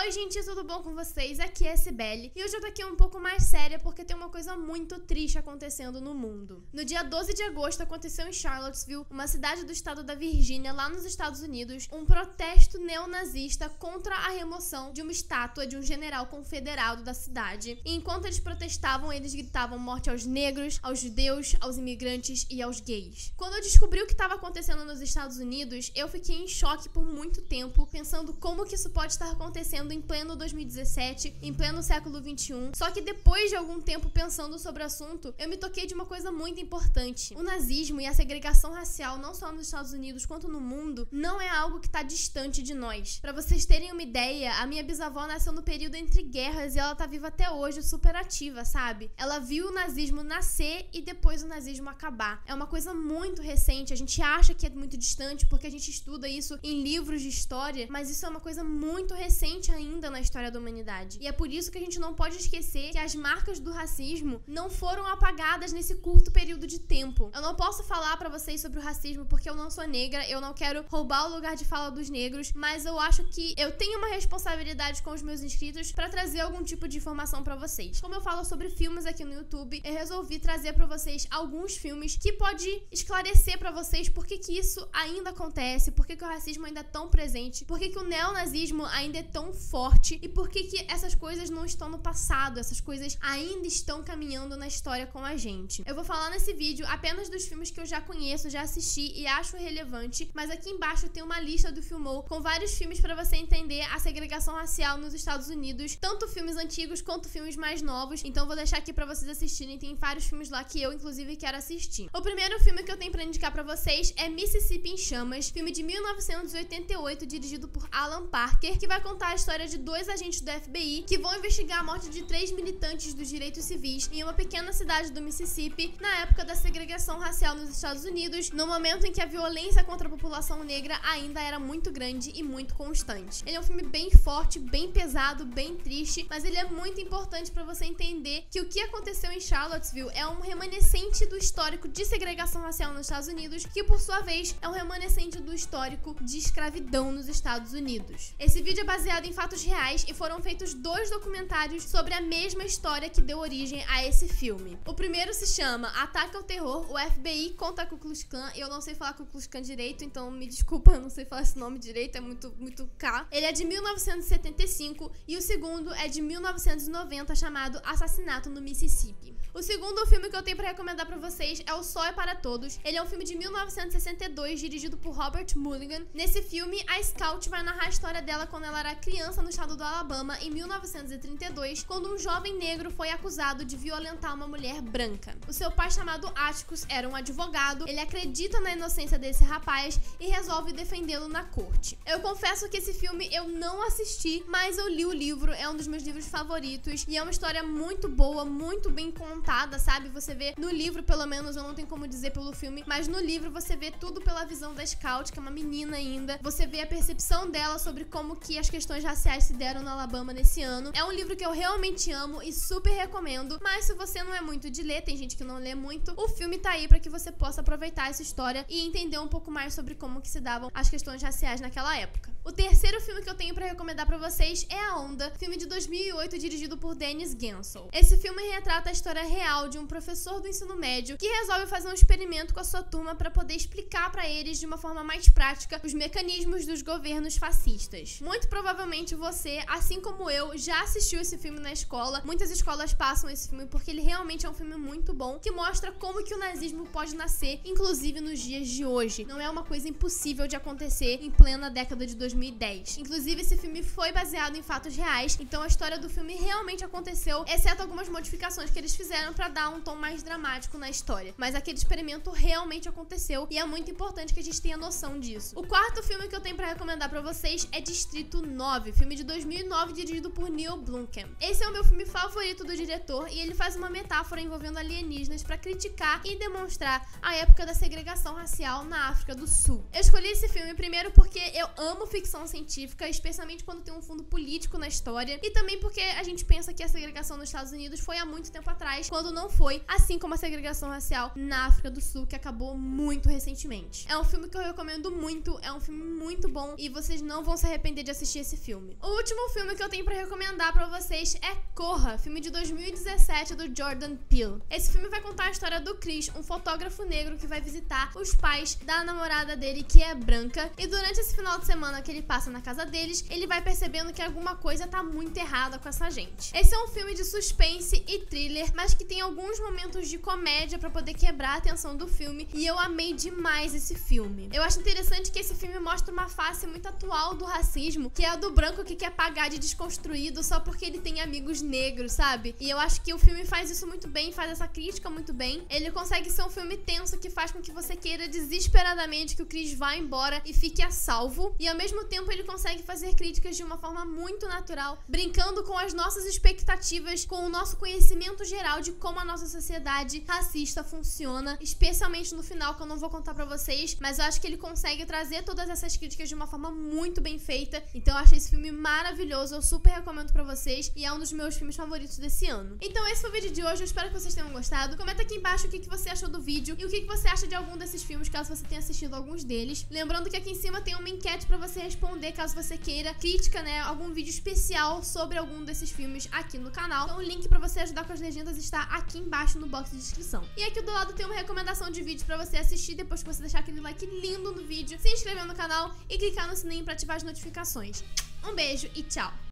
Oi gente, tudo bom com vocês? Aqui é a Cibele e hoje eu tô aqui um pouco mais séria porque tem uma coisa muito triste acontecendo no mundo. No dia 12 de agosto aconteceu em Charlottesville, uma cidade do estado da Virgínia, lá nos Estados Unidos, um protesto neonazista contra a remoção de uma estátua de um general confederado da cidade. E enquanto eles protestavam, eles gritavam morte aos negros, aos judeus, aos imigrantes e aos gays. Quando eu descobri o que estava acontecendo nos Estados Unidos, eu fiquei em choque por muito tempo, pensando como que isso pode estar acontecendo em pleno 2017, em pleno século 21. Só que depois de algum tempo pensando sobre o assunto, eu me toquei de uma coisa muito importante. O nazismo e a segregação racial, não só nos Estados Unidos quanto no mundo, não é algo que está distante de nós. Pra vocês terem uma ideia, a minha bisavó nasceu no período entre guerras e ela tá viva até hoje, super ativa, sabe? Ela viu o nazismo nascer e depois o nazismo acabar. É uma coisa muito recente, a gente acha que é muito distante porque a gente estuda isso em livros de história, mas isso é uma coisa muito recente ainda na história da humanidade. E é por isso que a gente não pode esquecer que as marcas do racismo não foram apagadas nesse curto período de tempo. Eu não posso falar pra vocês sobre o racismo porque eu não sou negra, eu não quero roubar o lugar de fala dos negros, mas eu acho que eu tenho uma responsabilidade com os meus inscritos pra trazer algum tipo de informação pra vocês. Como eu falo sobre filmes aqui no YouTube, eu resolvi trazer pra vocês alguns filmes que pode esclarecer pra vocês por que que isso ainda acontece, por que que o racismo ainda é tão presente, por que que o neonazismo ainda é tão forte e por que que essas coisas não estão no passado, essas coisas ainda estão caminhando na história com a gente. Eu vou falar nesse vídeo apenas dos filmes que eu já conheço, já assisti e acho relevante, mas aqui embaixo tem uma lista do Filmou com vários filmes pra você entender a segregação racial nos Estados Unidos, tanto filmes antigos quanto filmes mais novos, então eu vou deixar aqui pra vocês assistirem, tem vários filmes lá que eu inclusive quero assistir. O primeiro filme que eu tenho pra indicar pra vocês é Mississippi em Chamas, filme de 1988, dirigido por Alan Parker, que vai contar a história de dois agentes do FBI que vão investigar a morte de 3 militantes dos direitos civis em uma pequena cidade do Mississippi na época da segregação racial nos Estados Unidos, no momento em que a violência contra a população negra ainda era muito grande e muito constante. Ele é um filme bem forte, bem pesado, bem triste, mas ele é muito importante pra você entender que o que aconteceu em Charlottesville é um remanescente do histórico de segregação racial nos Estados Unidos, que por sua vez é um remanescente do histórico de escravidão nos Estados Unidos. Esse vídeo é baseado em fatos reais e foram feitos 2 documentários sobre a mesma história que deu origem a esse filme. O primeiro se chama Ataque ao Terror, o FBI contra a Ku Klux Klan. Eu não sei falar Ku Klux Klan direito, então me desculpa, eu não sei falar esse nome direito, é muito K. Ele é de 1975 e o segundo é de 1990, chamado Assassinato no Mississippi. O segundo filme que eu tenho pra recomendar pra vocês é O Sol é para Todos. Ele é um filme de 1962, dirigido por Robert Mulligan. Nesse filme, a Scout vai narrar a história dela quando ela era criança no estado do Alabama, em 1932, quando um jovem negro foi acusado de violentar uma mulher branca. O seu pai, chamado Atticus, era um advogado, ele acredita na inocência desse rapaz e resolve defendê-lo na corte. Eu confesso que esse filme eu não assisti, mas eu li o livro, é um dos meus livros favoritos e é uma história muito boa, muito bem contada, sabe? Você vê no livro, pelo menos, eu não tenho como dizer pelo filme, mas no livro você vê tudo pela visão da Scout, que é uma menina ainda. Você vê a percepção dela sobre como que as questões raciais se deram no Alabama nesse ano. É um livro que eu realmente amo e super recomendo, mas se você não é muito de ler, tem gente que não lê muito, o filme tá aí pra que você possa aproveitar essa história e entender um pouco mais sobre como que se davam as questões raciais naquela época. O terceiro filme que eu tenho pra recomendar pra vocês é A Onda, filme de 2008, dirigido por Dennis Gansel. Esse filme retrata a história real de um professor do ensino médio que resolve fazer um experimento com a sua turma pra poder explicar pra eles de uma forma mais prática os mecanismos dos governos fascistas. Muito provavelmente você, assim como eu, já assistiu esse filme na escola. Muitas escolas passam esse filme porque ele realmente é um filme muito bom, que mostra como que o nazismo pode nascer, inclusive nos dias de hoje. Não é uma coisa impossível de acontecer em plena década de 2010. Inclusive, esse filme foi baseado em fatos reais, então a história do filme realmente aconteceu, exceto algumas modificações que eles fizeram pra dar um tom mais dramático na história. Mas aquele experimento realmente aconteceu e é muito importante que a gente tenha noção disso. O quarto filme que eu tenho pra recomendar pra vocês é Distrito 9, filme de 2009, dirigido por Neil Blomkamp. Esse é o meu filme favorito do diretor e ele faz uma metáfora envolvendo alienígenas pra criticar e demonstrar a época da segregação racial na África do Sul. Eu escolhi esse filme primeiro porque eu amo ficção ficção científica, especialmente quando tem um fundo político na história, e também porque a gente pensa que a segregação nos Estados Unidos foi há muito tempo atrás, quando não foi, assim como a segregação racial na África do Sul, que acabou muito recentemente. É um filme que eu recomendo muito, é um filme muito bom e vocês não vão se arrepender de assistir esse filme. O último filme que eu tenho pra recomendar pra vocês é Corra, filme de 2017 do Jordan Peele. Esse filme vai contar a história do Chris, um fotógrafo negro que vai visitar os pais da namorada dele, que é branca, e durante esse final de semana que ele passa na casa deles, ele vai percebendo que alguma coisa tá muito errada com essa gente. Esse é um filme de suspense e thriller, mas que tem alguns momentos de comédia pra poder quebrar a atenção do filme, e eu amei demais esse filme. Eu acho interessante que esse filme mostra uma face muito atual do racismo, que é a do branco que quer pagar de desconstruído só porque ele tem amigos negros, sabe? E eu acho que o filme faz isso muito bem, faz essa crítica muito bem. Ele consegue ser um filme tenso que faz com que você queira desesperadamente que o Chris vá embora e fique a salvo, e ao mesmo tempo ele consegue fazer críticas de uma forma muito natural, brincando com as nossas expectativas, com o nosso conhecimento geral de como a nossa sociedade racista funciona, especialmente no final, que eu não vou contar pra vocês, mas eu acho que ele consegue trazer todas essas críticas de uma forma muito bem feita. Então eu achei esse filme maravilhoso, eu super recomendo pra vocês, e é um dos meus filmes favoritos desse ano. Então esse foi o vídeo de hoje, eu espero que vocês tenham gostado. Comenta aqui embaixo o que você achou do vídeo e o que você acha de algum desses filmes, caso você tenha assistido alguns deles. Lembrando que aqui em cima tem uma enquete pra você responder, caso você queira crítica, né, algum vídeo especial sobre algum desses filmes aqui no canal. Então o link pra você ajudar com as legendas está aqui embaixo no box de descrição. E aqui do lado tem uma recomendação de vídeo pra você assistir depois que você deixar aquele like lindo no vídeo, se inscrever no canal e clicar no sininho pra ativar as notificações. Um beijo e tchau!